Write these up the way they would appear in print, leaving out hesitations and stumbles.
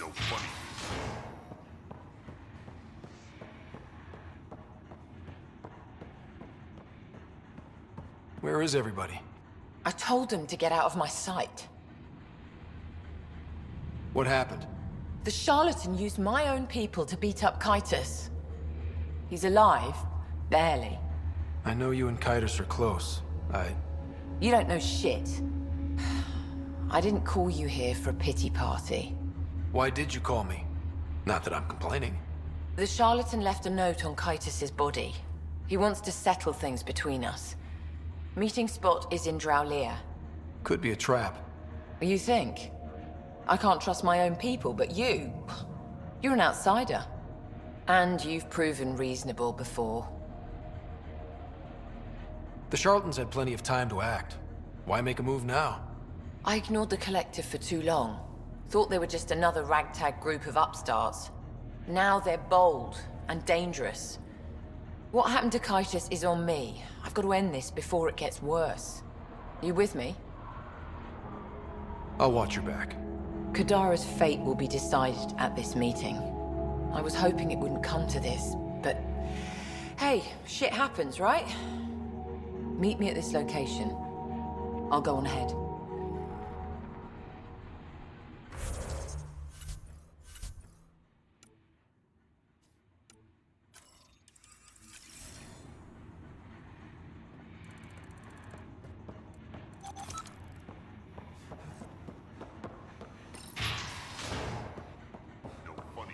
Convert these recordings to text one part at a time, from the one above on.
No funny. Where is everybody? I told them to get out of my sight. What happened? The charlatan used my own people to beat up Kytus. He's alive, barely. I know you and Kytus are close. You don't know shit. I didn't call you here for a pity party. Why did you call me? Not that I'm complaining. The charlatan left a note on Kytus's body. He wants to settle things between us. Meeting spot is in Drowlear. Could be a trap. You think? I can't trust my own people, but you're an outsider. And you've proven reasonable before. The charlatans had plenty of time to act. Why make a move now? I ignored the collective for too long. Thought they were just another ragtag group of upstarts. Now they're bold and dangerous. What happened to Kytus is on me. I've got to end this before it gets worse. You with me? I'll watch your back. Kadara's fate will be decided at this meeting. I was hoping it wouldn't come to this, but hey, shit happens, right? Meet me at this location. I'll go on ahead. No funny.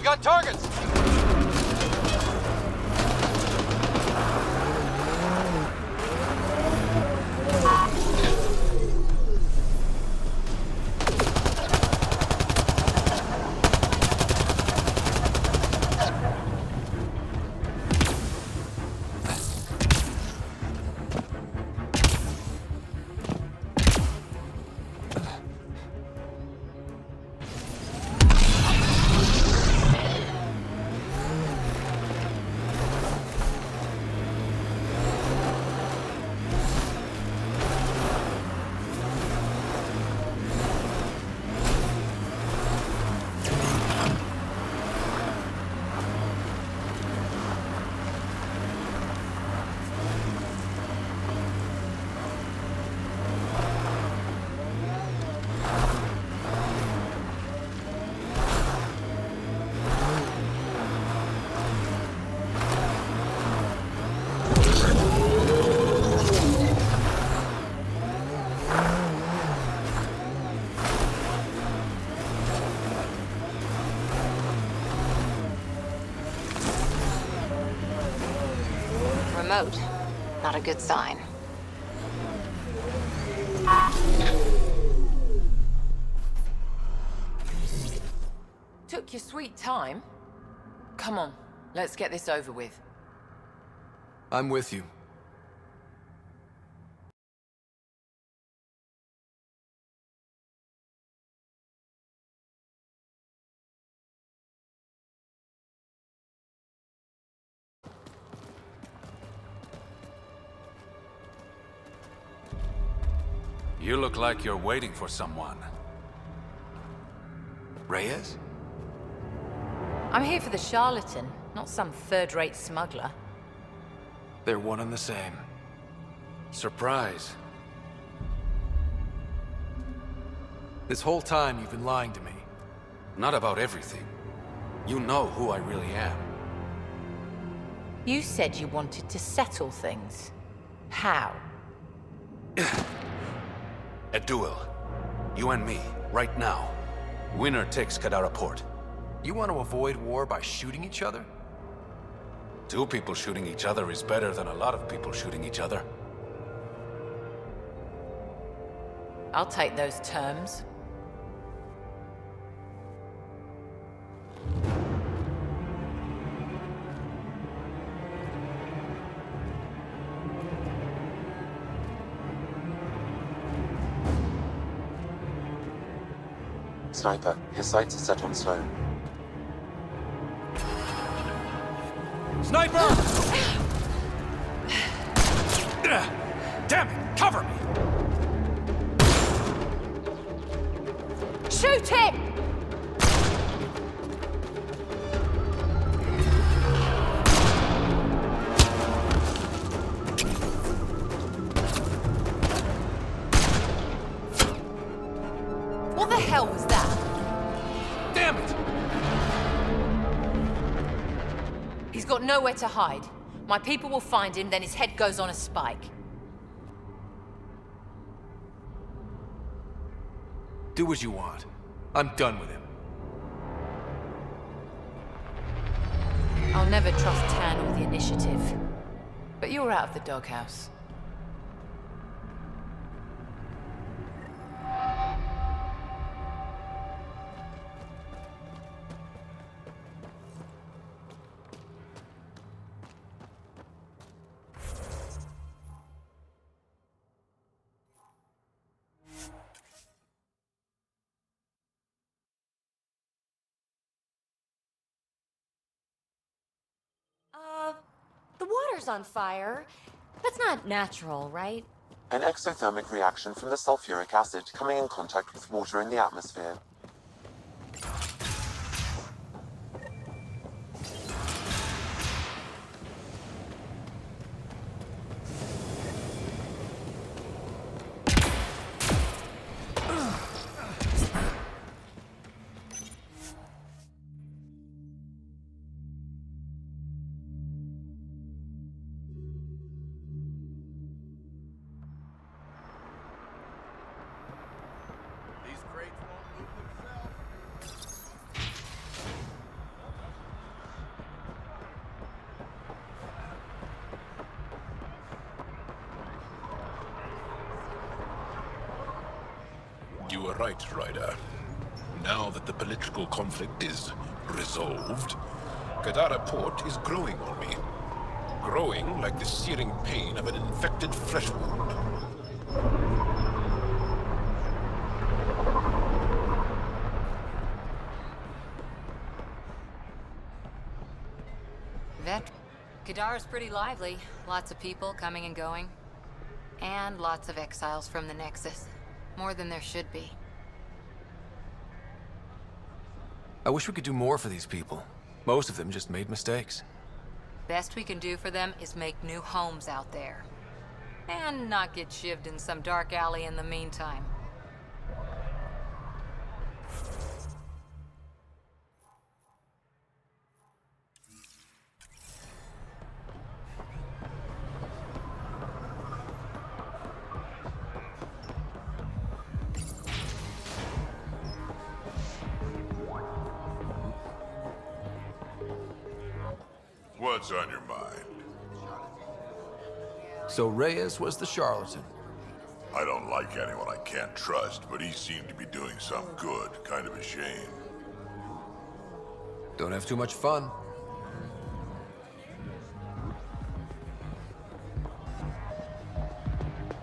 got targets! Remote. Not a good sign. Took your sweet time. Come on, let's get this over with. I'm with you. You look like you're waiting for someone. Reyes? I'm here for the charlatan, not some third-rate smuggler. They're one and the same. Surprise. This whole time you've been lying to me. Not about everything. You know who I really am. You said you wanted to settle things. How? A duel. You and me, right now. Winner takes КАДАРА port. You want to avoid war by shooting each other? Two people shooting each other is better than a lot of people shooting each other. I'll take those terms. Sniper, his sights are set on Sloan. Sniper! Damn it! Cover me! Shoot him! What the hell was that? Damn it! He's got nowhere to hide. My people will find him, then his head goes on a spike. Do as you want. I'm done with him. I'll never trust Tan or the initiative. But you're out of the doghouse. The water's on fire. That's not natural, right? An exothermic reaction from the sulfuric acid coming in contact with water in the atmosphere. were right, Ryder. Now that the political conflict is resolved, Kadara port is growing on me. Growing like the searing pain of an infected flesh wound. Kadara's pretty lively. Lots of people coming and going. And lots of exiles from the Nexus. More than there should be. I wish we could do more for these people. Most of them just made mistakes. Best we can do for them is make new homes out there. And not get shivved in some dark alley in the meantime. What's on your mind? So Reyes was the charlatan. I don't like anyone I can't trust, but he seemed to be doing some good. Kind of a shame. Don't have too much fun.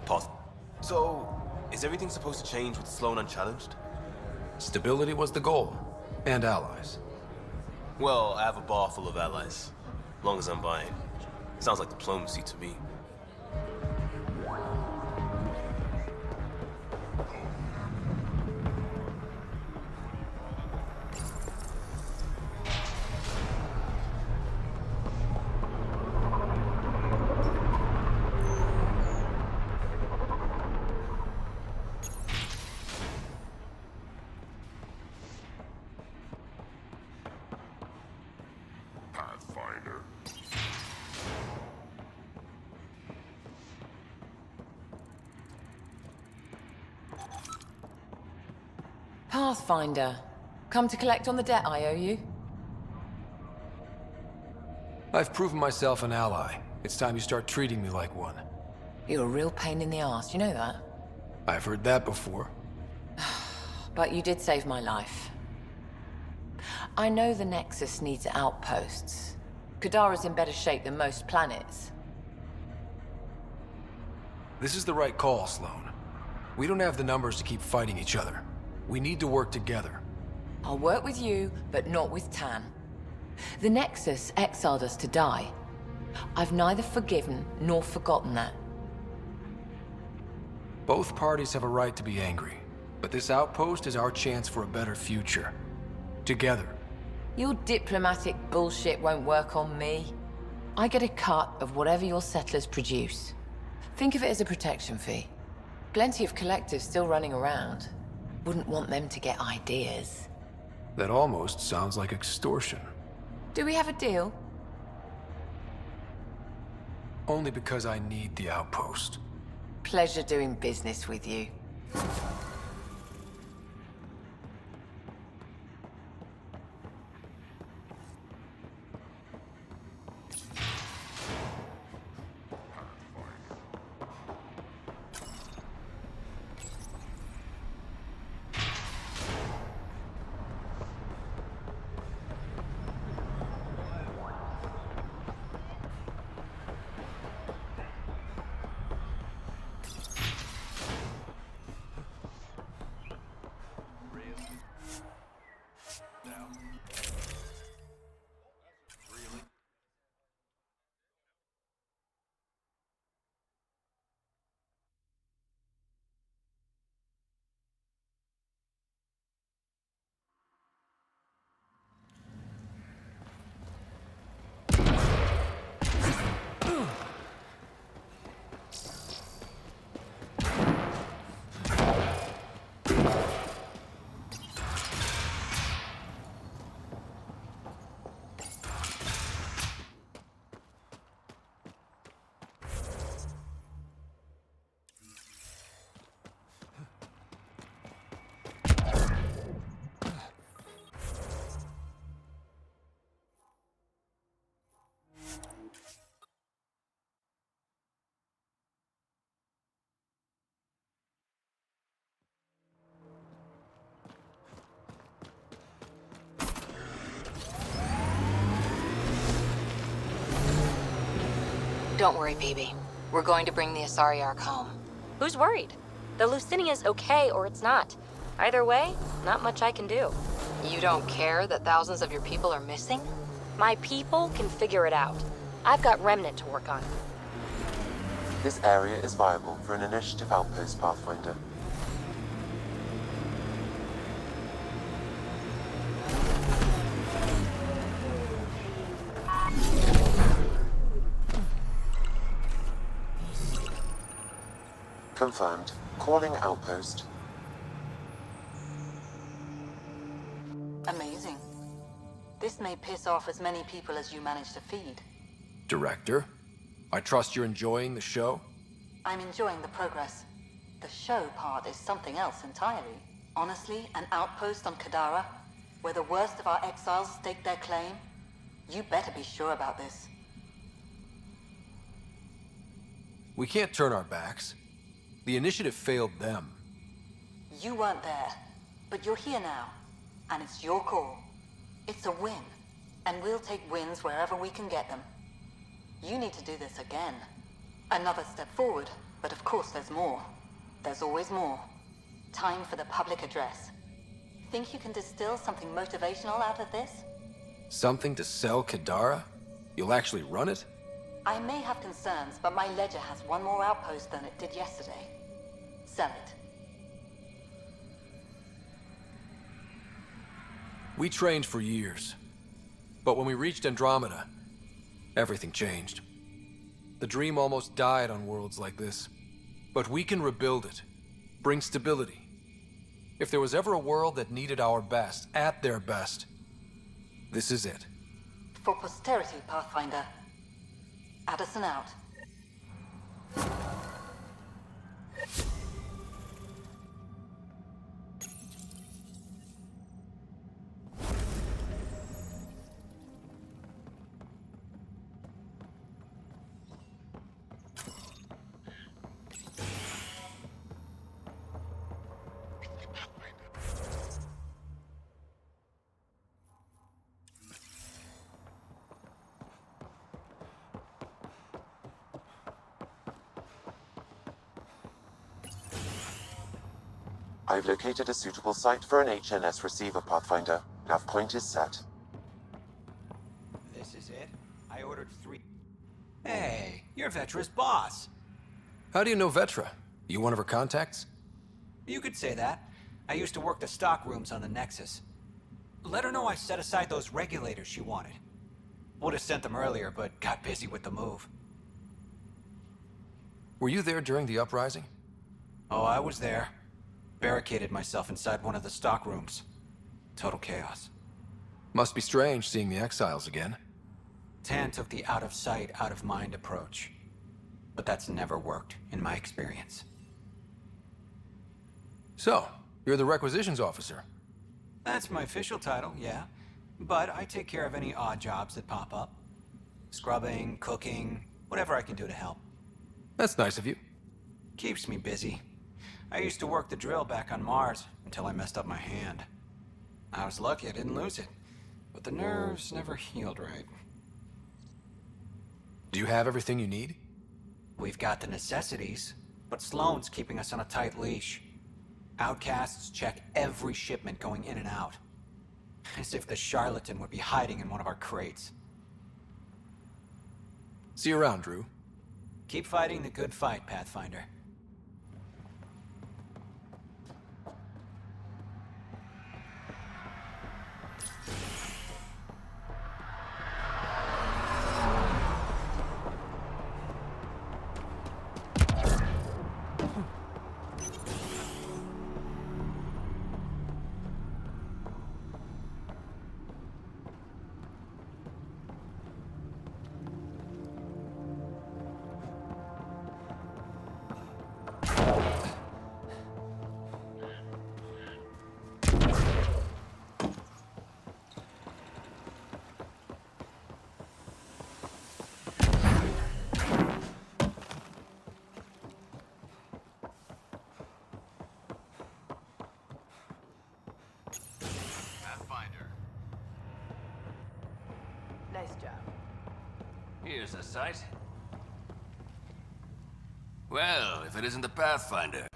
Pause. So, is everything supposed to change with Sloan unchallenged? Stability was the goal. And allies. Well, I have a bar full of allies. As long as I'm buying. Sounds like diplomacy to me. Pathfinder. Come to collect on the debt I owe you? I've proven myself an ally. It's time you start treating me like one. You're a real pain in the arse, you know that? I've heard that before. But you did save my life. I know the Nexus needs outposts. Kadara's in better shape than most planets. This is the right call, Sloan. We don't have the numbers to keep fighting each other. We need to work together. I'll work with you, but not with Tan. The Nexus exiled us to die. I've neither forgiven nor forgotten that. Both parties have a right to be angry, but this outpost is our chance for a better future. Together. Your diplomatic bullshit won't work on me. I get a cut of whatever your settlers produce. Think of it as a protection fee. Plenty of collectives still running around. Wouldn't want them to get ideas. That almost sounds like extortion. Do we have a deal? Only because I need the outpost. Pleasure doing business with you. Don't worry, baby. We're going to bring the Asari Ark home. Who's worried? The Lucinia's okay or it's not. Either way, not much I can do. You don't care that thousands of your people are missing? My people can figure it out. I've got Remnant to work on. This area is viable for an initiative outpost, Pathfinder. Confirmed. Calling outpost. Amazing. This may piss off as many people as you manage to feed. Director, I trust you're enjoying the show? I'm enjoying the progress. The show part is something else entirely. Honestly, an outpost on Kadara, where the worst of our exiles stake their claim, you better be sure about this. We can't turn our backs. The initiative failed them. You weren't there, but you're here now, and it's your call. It's a win, and we'll take wins wherever we can get them. You need to do this again. Another step forward, but of course there's more. There's always more. Time for the public address. Think you can distill something motivational out of this? Something to sell Kadara? You'll actually run it? I may have concerns, but my ledger has one more outpost than it did yesterday. Sell it. We trained for years. But when we reached Andromeda, everything changed. The dream almost died on worlds like this. But we can rebuild it. Bring stability. If there was ever a world that needed our best, at their best, this is it. For posterity, Pathfinder. Addison out. I've located a suitable site for an HNS receiver, Pathfinder. Nav point is set. This is it. I ordered 3. Hey, you're Vetra's boss. How do you know Vetra? You one of her contacts? You could say that. I used to work the stock rooms on the Nexus. Let her know I set aside those regulators she wanted. Would have sent them earlier, but got busy with the move. Were you there during the uprising? Oh, I was there. Barricaded myself inside one of the stock rooms. Total chaos. Must be strange seeing the exiles again. Tan took the out-of-sight, out-of-mind approach. But that's never worked, in my experience. So, you're the requisitions officer. That's my official title, yeah. But I take care of any odd jobs that pop up. Scrubbing, cooking, whatever I can do to help. That's nice of you. Keeps me busy. I used to work the drill back on Mars until I messed up my hand. I was lucky I didn't lose it, but the nerves never healed right. Do you have everything you need? We've got the necessities, but Sloane's keeping us on a tight leash. Outcasts check every shipment going in and out. As if the charlatan would be hiding in one of our crates. See you around, Drew. Keep fighting the good fight, Pathfinder. Nice job. Here's the site. Well, if it isn't the Pathfinder.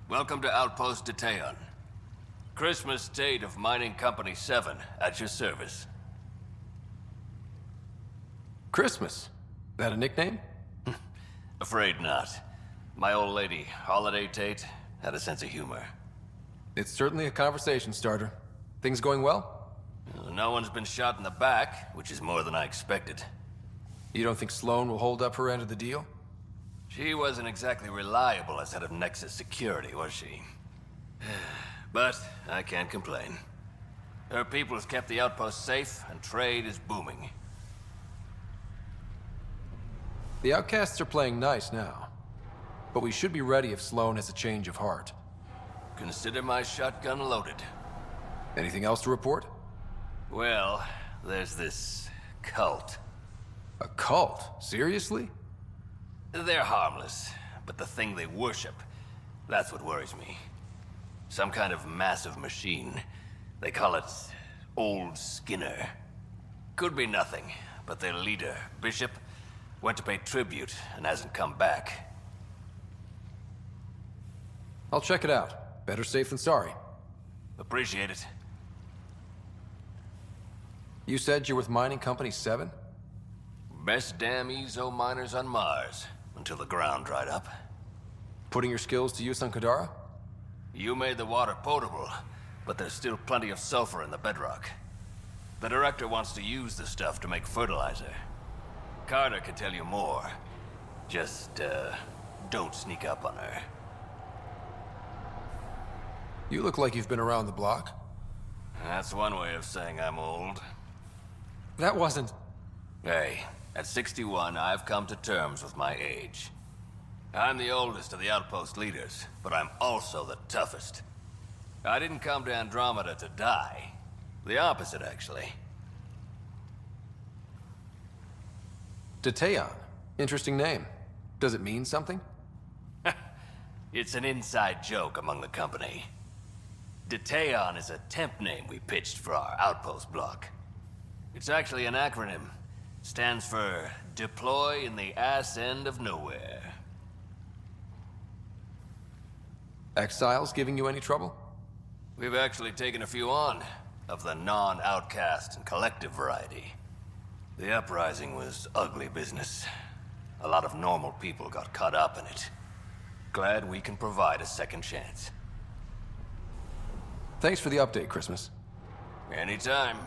Welcome to Outpost Detayon. Christmas Tate of Mining Company 7, at your service. Christmas? That a nickname? Afraid not. My old lady, Holiday Tate, had a sense of humor. It's certainly a conversation starter. Things going well? No one's been shot in the back, which is more than I expected. You don't think Sloan will hold up her end of the deal? She wasn't exactly reliable as head of Nexus security, was she? But I can't complain. Her people has kept the outpost safe, and trade is booming. The outcasts are playing nice now. But we should be ready if Sloan has a change of heart. Consider my shotgun loaded. Anything else to report? Well, there's this cult. A cult? Seriously? They're harmless, but the thing they worship, that's what worries me. Some kind of massive machine. They call it Old Skinner. Could be nothing, but their leader, Bishop, went to pay tribute and hasn't come back. I'll check it out. Better safe than sorry. Appreciate it. You said you're with Mining Company 7? Best damn EZO miners on Mars, until the ground dried up. Putting your skills to use on Kadara? You made the water potable, but there's still plenty of sulfur in the bedrock. The director wants to use the stuff to make fertilizer. Carter can tell you more. Just, don't sneak up on her. You look like you've been around the block. That's one way of saying I'm old. That wasn't... Hey, at 61, I've come to terms with my age. I'm the oldest of the outpost leaders, but I'm also the toughest. I didn't come to Andromeda to die. The opposite, actually. Detayon. Interesting name. Does it mean something? It's an inside joke among the company. Detayon is a temp name we pitched for our outpost block. It's actually an acronym. Stands for Deploy in the Ass End of Nowhere. Exiles giving you any trouble? We've actually taken a few on, of the non-outcast and collective variety. The uprising was ugly business. A lot of normal people got caught up in it. Glad we can provide a second chance. Thanks for the update, Christmas. Anytime.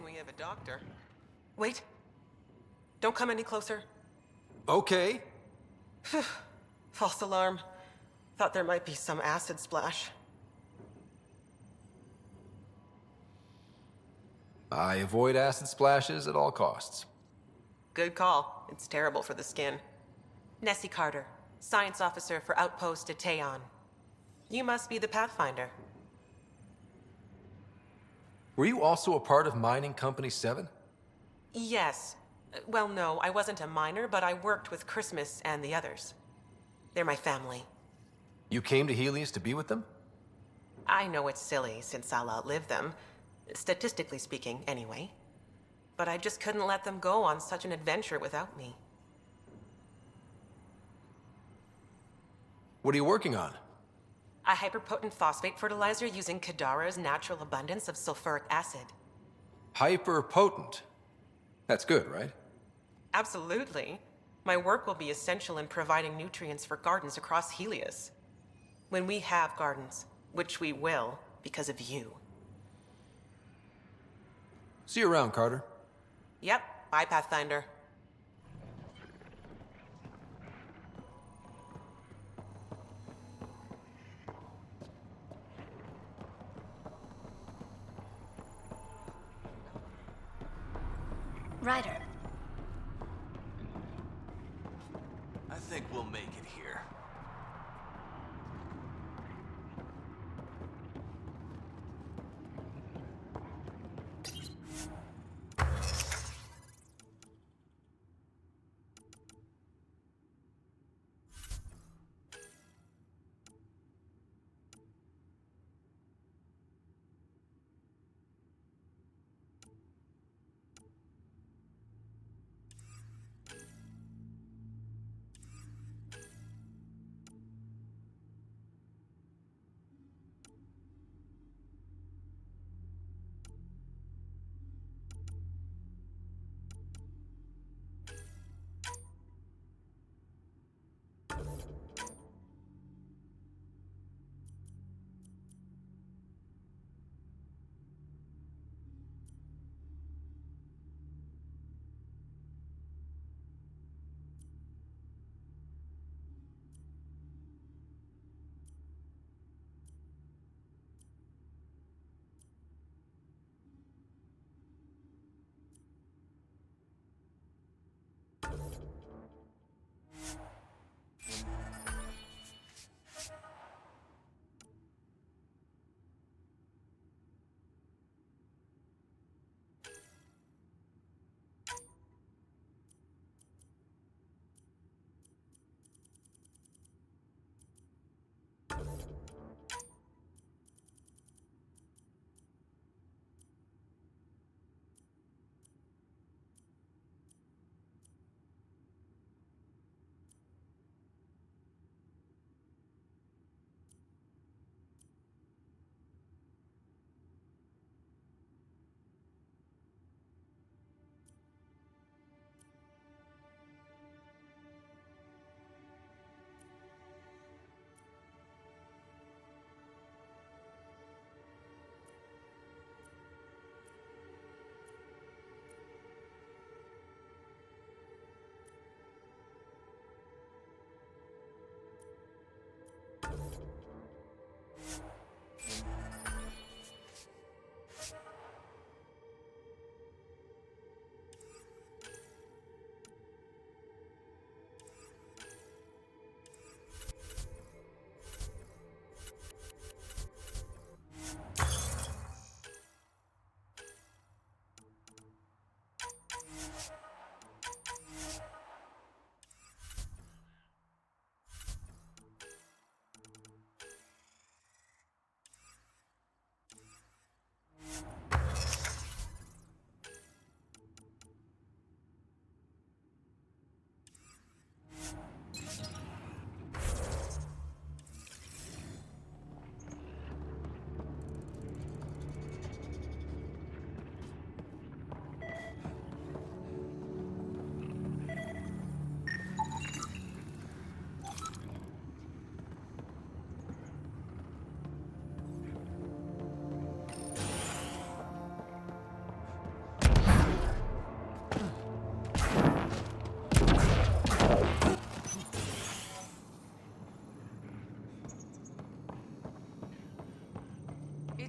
We have a doctor. Wait. Don't come any closer. Okay. False alarm. Thought there might be some acid splash. I avoid acid splashes at all costs. Good call. It's terrible for the skin. Nessie Carter, Science Officer for Outpost Detayon. You must be the Pathfinder. Were you also a part of Mining Company 7? Yes. Well, no, I wasn't a miner, but I worked with Christmas and the others. They're my family. You came to Helios to be with them? I know it's silly, since I'll outlive them. Statistically speaking, anyway. But I just couldn't let them go on such an adventure without me. What are you working on? A hyperpotent phosphate fertilizer using Kadara's natural abundance of sulfuric acid. Hyperpotent. That's good, right? Absolutely. My work will be essential in providing nutrients for gardens across Helios. When we have gardens, which we will, because of you. See you around, Carter. Yep, bye, Pathfinder. Ryder. I think we'll make it here.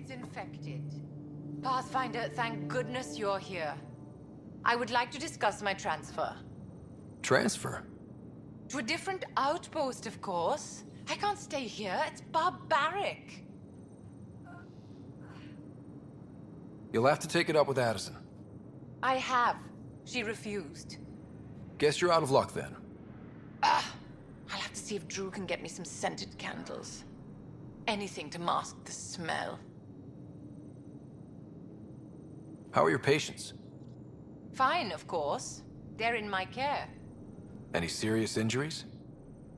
Infected. Pathfinder, thank goodness you're here. I would like to discuss my transfer. Transfer? To a different outpost, of course. I can't stay here. It's barbaric. You'll have to take it up with Addison. I have. She refused. Guess you're out of luck then. I'll have to see if Drew can get me some scented candles. Anything to mask the smell. How are your patients? Fine, of course. They're in my care. Any serious injuries?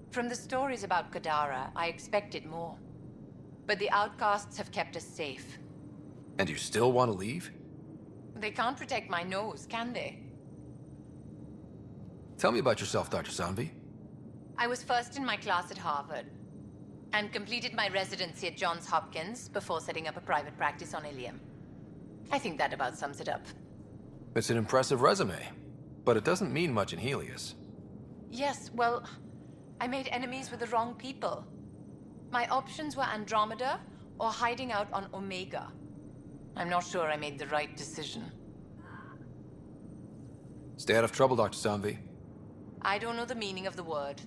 From the stories about Kadara, I expected more. But the outcasts have kept us safe. And you still want to leave? They can't protect my nose, can they? Tell me about yourself, Dr. Sanvi. I was first in my class at Harvard, and completed my residency at Johns Hopkins before setting up a private practice on Ilium. I think that about sums it up. It's an impressive resume, but it doesn't mean much in Helios. Yes, well, I made enemies with the wrong people. My options were Andromeda or hiding out on Omega. I'm not sure I made the right decision. Stay out of trouble, Dr. Sanvi. I don't know the meaning of the word.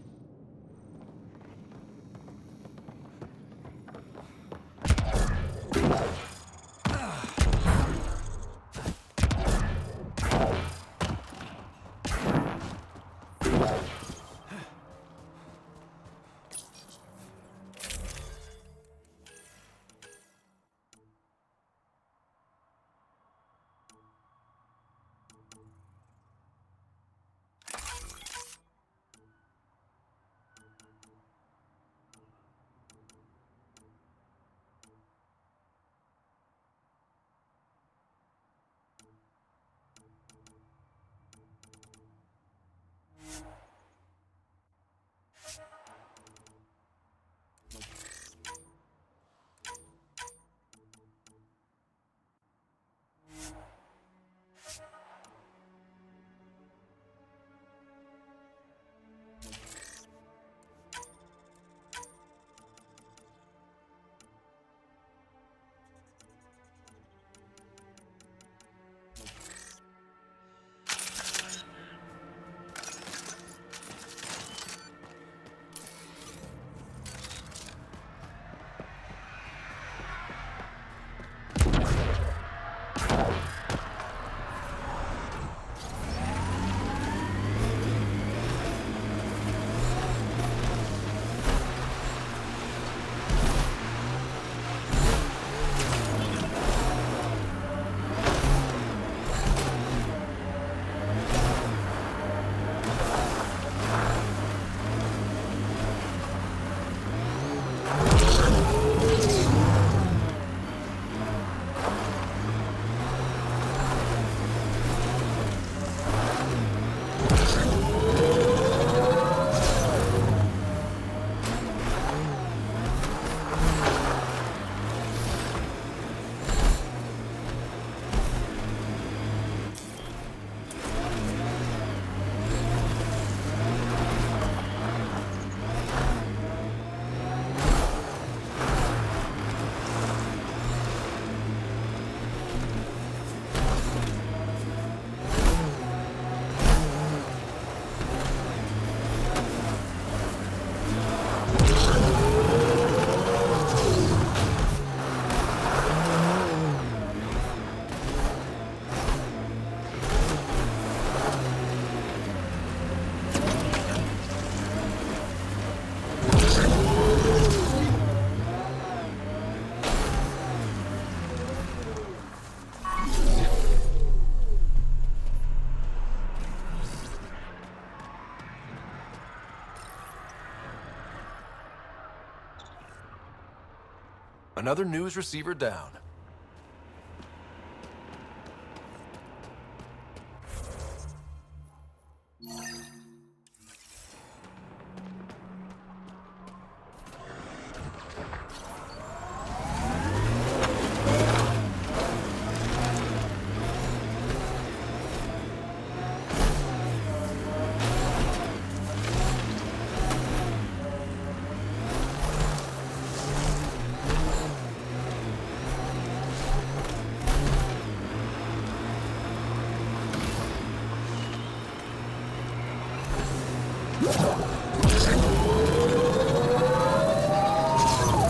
Another news receiver down.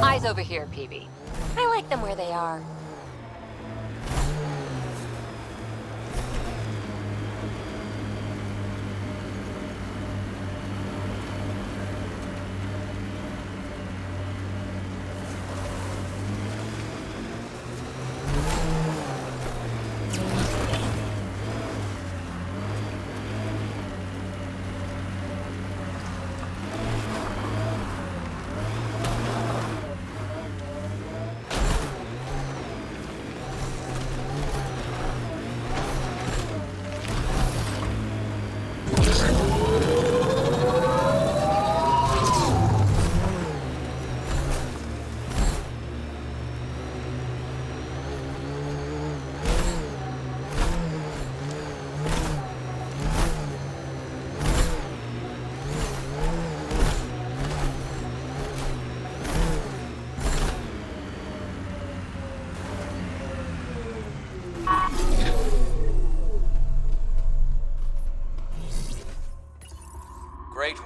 Eyes over here, PB. I like them where they are.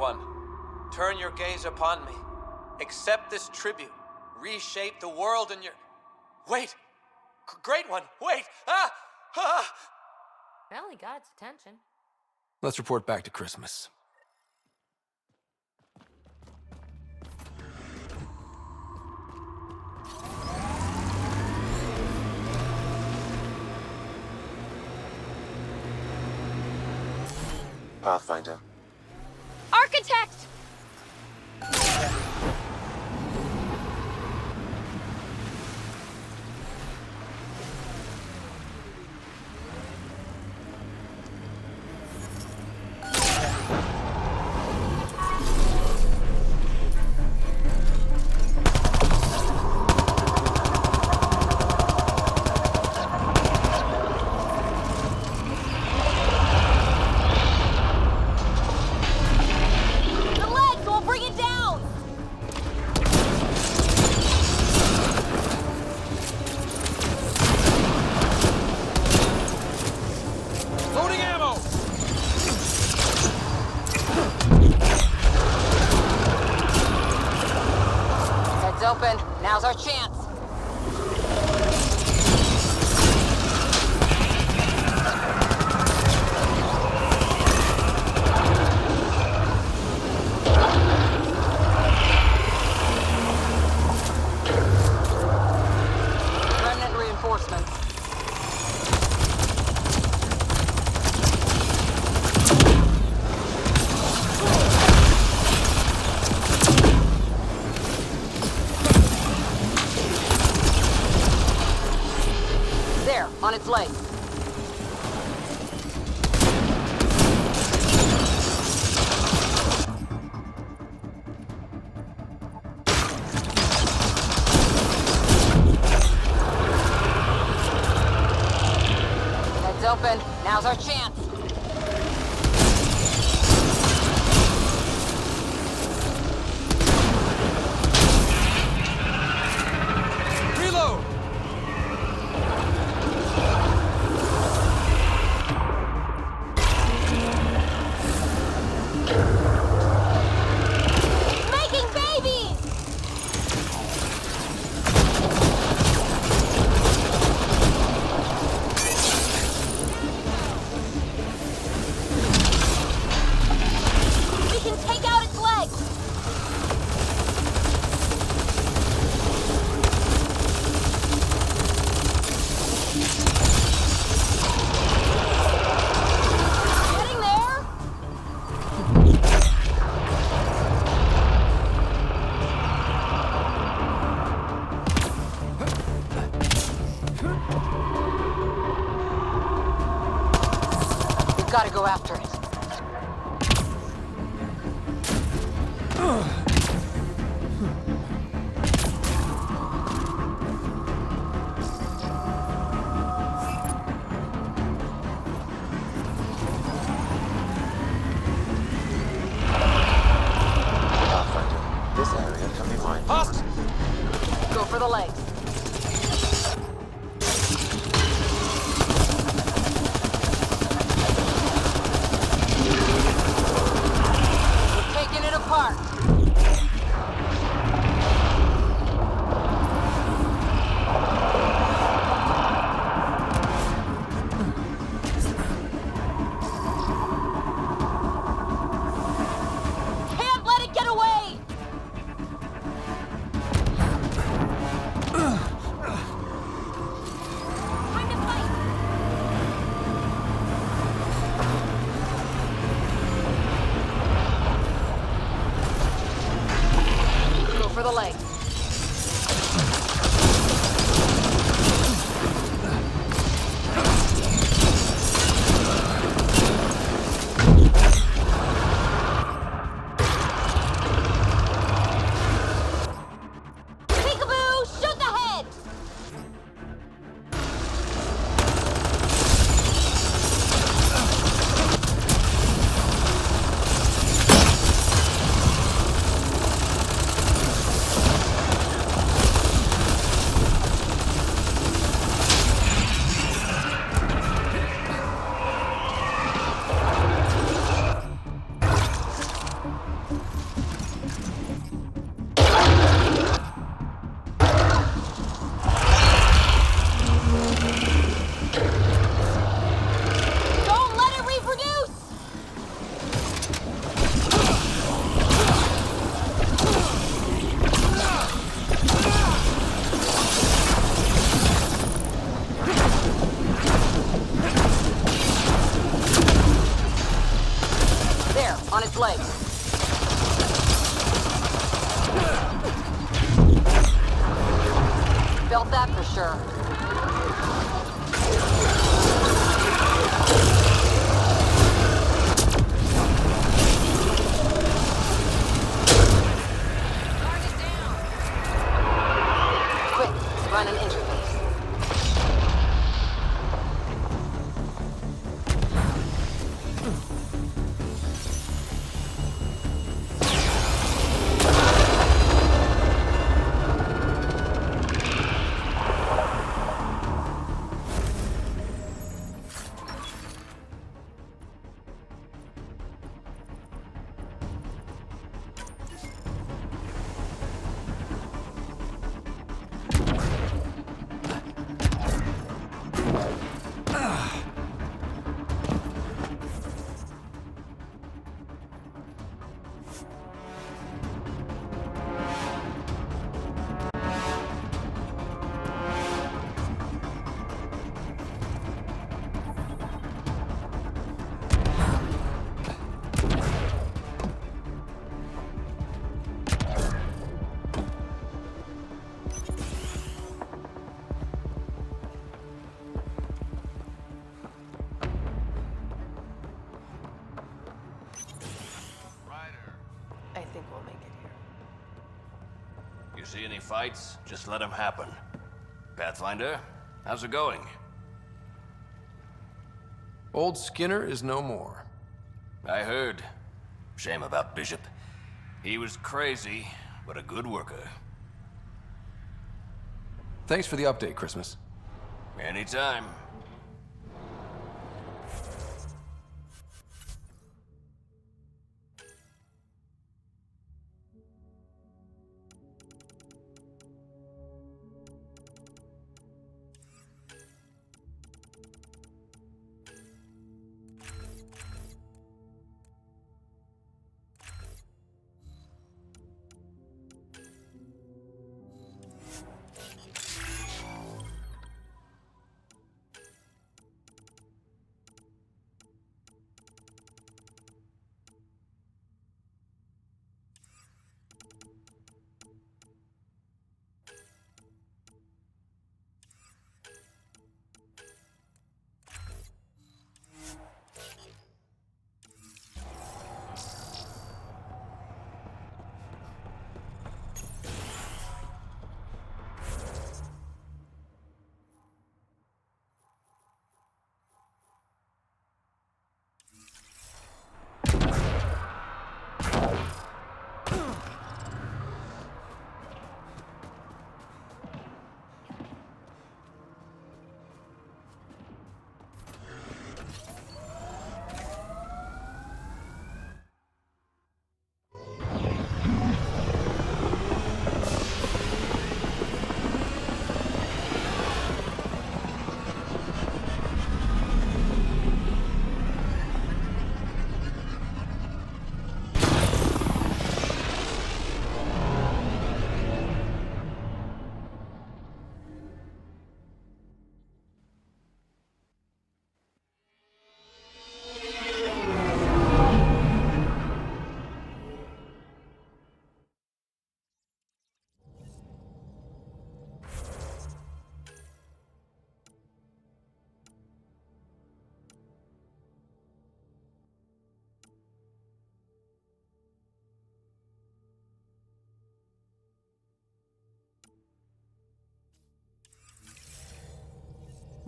One, turn your gaze upon me. Accept this tribute. Reshape the world in your... Wait! Great One, wait! Ah! Ah! Well, he got its attention. Let's report back to Christmas. Pathfinder. Architect! Open. Now's our chance. Remnant reinforcements. On its legs. Heads open. Now's our chance. Reload! Gotta go after it. This area can be mined. Go for the legs. We're taking it apart. See any fights? Just let them happen. Pathfinder, how's it going? Old Skinner is no more. I heard. Shame about Bishop. He was crazy, but a good worker. Thanks for the update, Christmas. Anytime.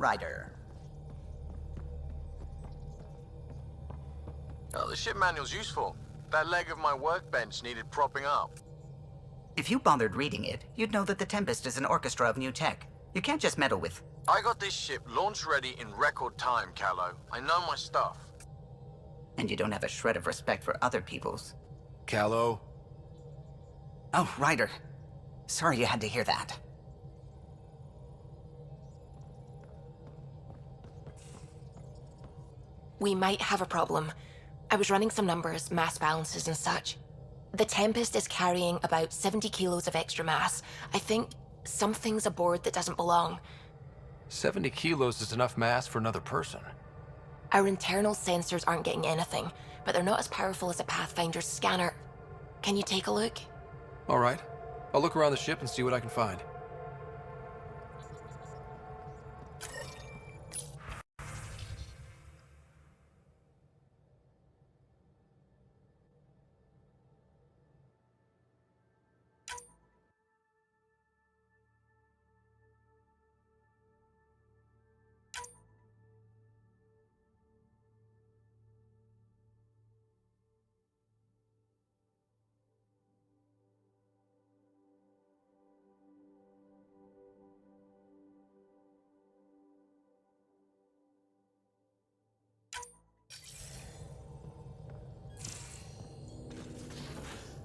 Ryder. Oh, the ship manual's useful. That leg of my workbench needed propping up. If you bothered reading it, you'd know that the Tempest is an orchestra of new tech. You can't just meddle with... I got this ship launch ready in record time, Callow. I know my stuff. And you don't have a shred of respect for other people's. Callow. Oh, Ryder. Sorry you had to hear that. We might have a problem. I was running some numbers, mass balances and such. The Tempest is carrying about 70 kilos of extra mass. I think something's aboard that doesn't belong. 70 kilos is enough mass for another person. Our internal sensors aren't getting anything, but they're not as powerful as a Pathfinder's scanner. Can you take a look? All right. I'll look around the ship and see what I can find.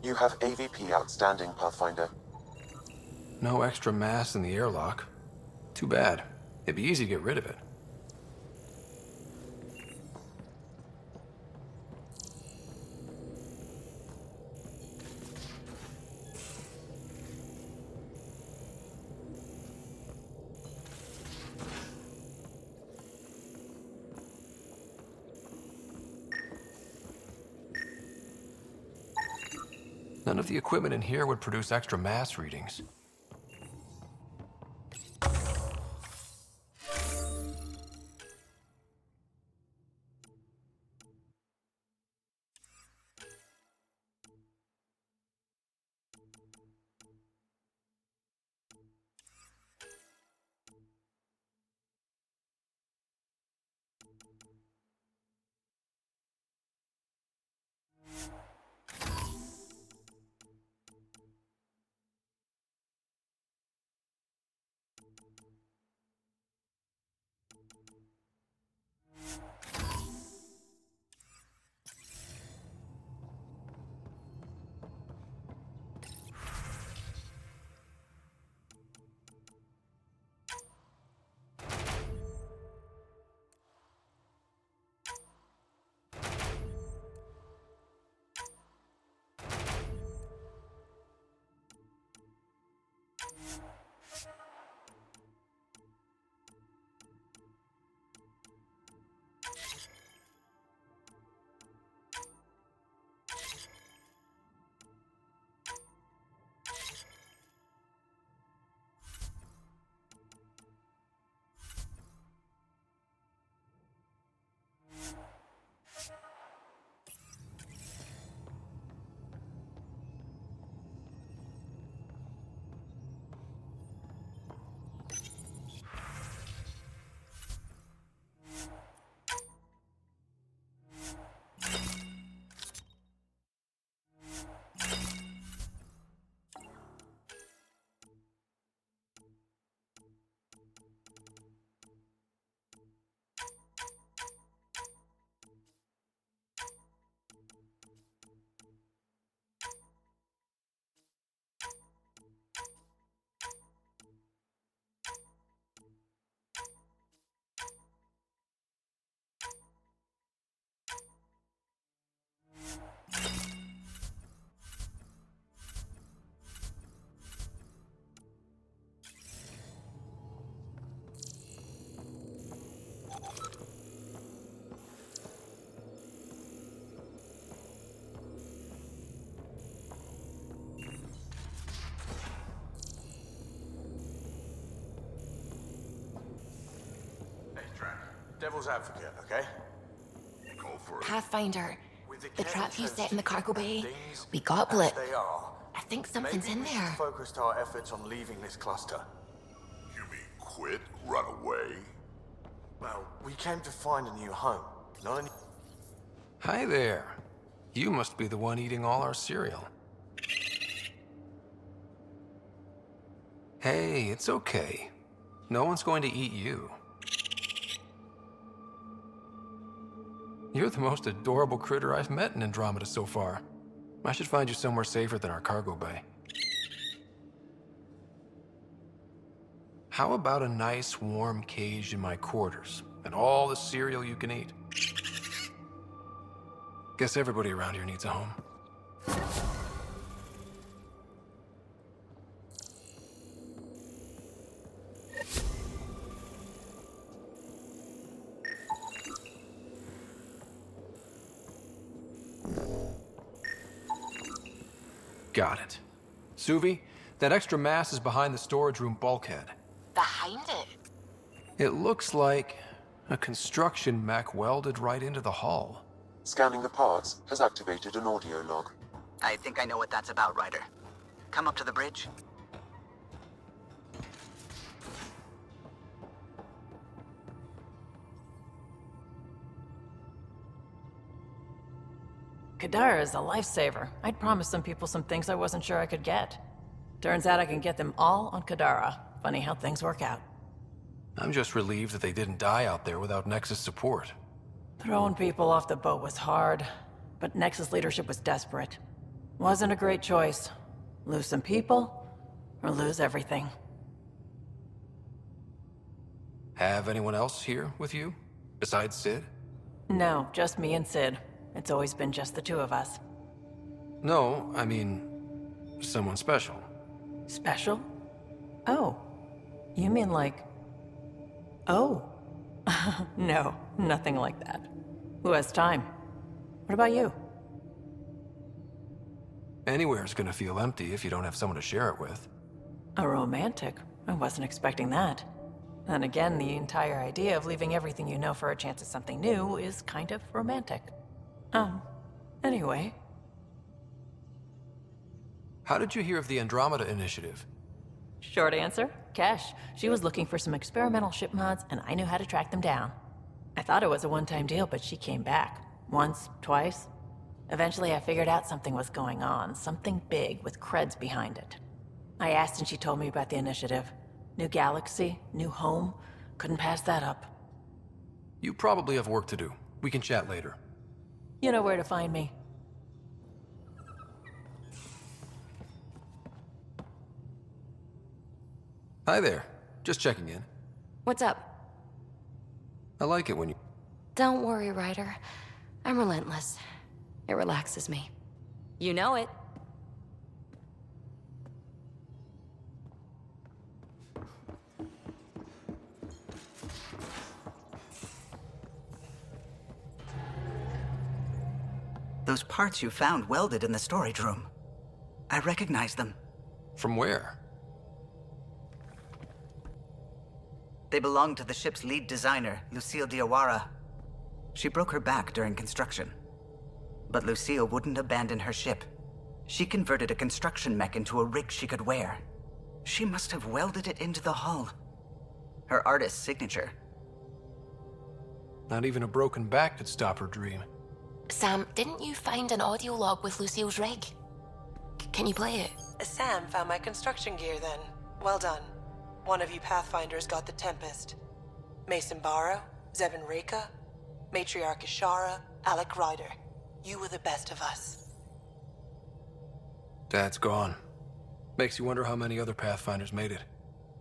You have AVP outstanding, Pathfinder. No extra mass in the airlock. Too bad. It'd be easy to get rid of it. None of the equipment in here would produce extra mass readings. Devil's advocate, okay? Go for it. Pathfinder, the trap you set in the cargo bay, we got Blip. They are. I think something's in there. Focused our efforts on leaving this cluster. You mean quit? Run away? Well, we came to find a new home, not a new... Hi there. You must be the one eating all our cereal. Hey, it's okay. No one's going to eat you. You're the most adorable critter I've met in Andromeda so far. I should find you somewhere safer than our cargo bay. How about a nice warm cage in my quarters and all the cereal you can eat? Guess everybody around here needs a home. Got it. Suvi, that extra mass is behind the storage room bulkhead. Behind it? It looks like a construction mech welded right into the hull. Scanning the parts has activated an audio log. I think I know what that's about, Ryder. Come up to the bridge. Kadara is a lifesaver. I'd promised some people some things I wasn't sure I could get. Turns out I can get them all on Kadara. Funny how things work out. I'm just relieved that they didn't die out there without Nexus support. Throwing people off the boat was hard, but Nexus leadership was desperate. Wasn't a great choice. Lose some people, or lose everything. Have anyone else here with you, besides Sid? No, just me and Sid. It's always been just the two of us. No, I mean, someone special. Special? Oh. You mean like... Oh. No, nothing like that. Who has time? What about you? Anywhere's gonna feel empty if you don't have someone to share it with. A romantic? I wasn't expecting that. And again, the entire idea of leaving everything you know for a chance at something new is kind of romantic. Anyway. How did you hear of the Andromeda initiative? Short answer, Kesh. She was looking for some experimental ship mods, and I knew how to track them down. I thought it was a one-time deal, but she came back. Once, twice. Eventually I figured out something was going on, something big with creds behind it. I asked and she told me about the initiative. New galaxy, new home. Couldn't pass that up. You probably have work to do. We can chat later. You know where to find me. Hi there. Just checking in. What's up? I like it when you... Don't worry, Ryder. I'm relentless. It relaxes me. You know it. Those parts you found welded in the storage room. I recognize them. From where? They belong to the ship's lead designer, Lucille Diawara. She broke her back during construction. But Lucille wouldn't abandon her ship. She converted a construction mech into a rig she could wear. She must have welded it into the hull. Her artist's signature. Not even a broken back could stop her dream. Sam, didn't you find an audio log with Lucille's rig? Can you play it? Sam found my construction gear then. Well done. One of you Pathfinders got the Tempest. Mason Barrow, Zevin Reka, Matriarch Ishara, Alec Ryder. You were the best of us. Dad's gone. Makes you wonder how many other Pathfinders made it.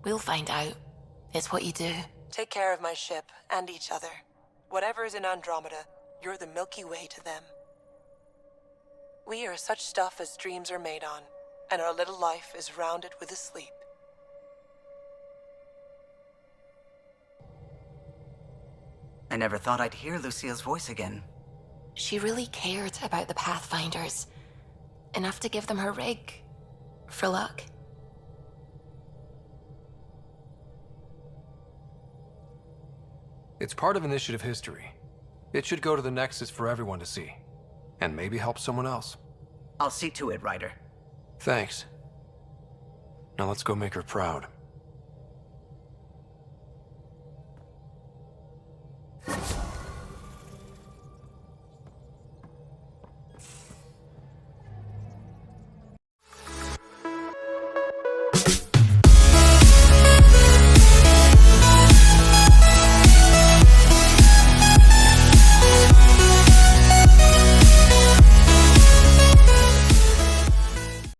We'll find out. It's what you do. Take care of my ship and each other. Whatever is in Andromeda, you're the Milky Way to them. We are such stuff as dreams are made on, and our little life is rounded with a sleep. I never thought I'd hear Lucille's voice again. She really cared about the Pathfinders. Enough to give them her rig. For luck. It's part of initiative history. It should go to the Nexus for everyone to see. And maybe help someone else. I'll see to it, Ryder. Thanks. Now let's go make her proud.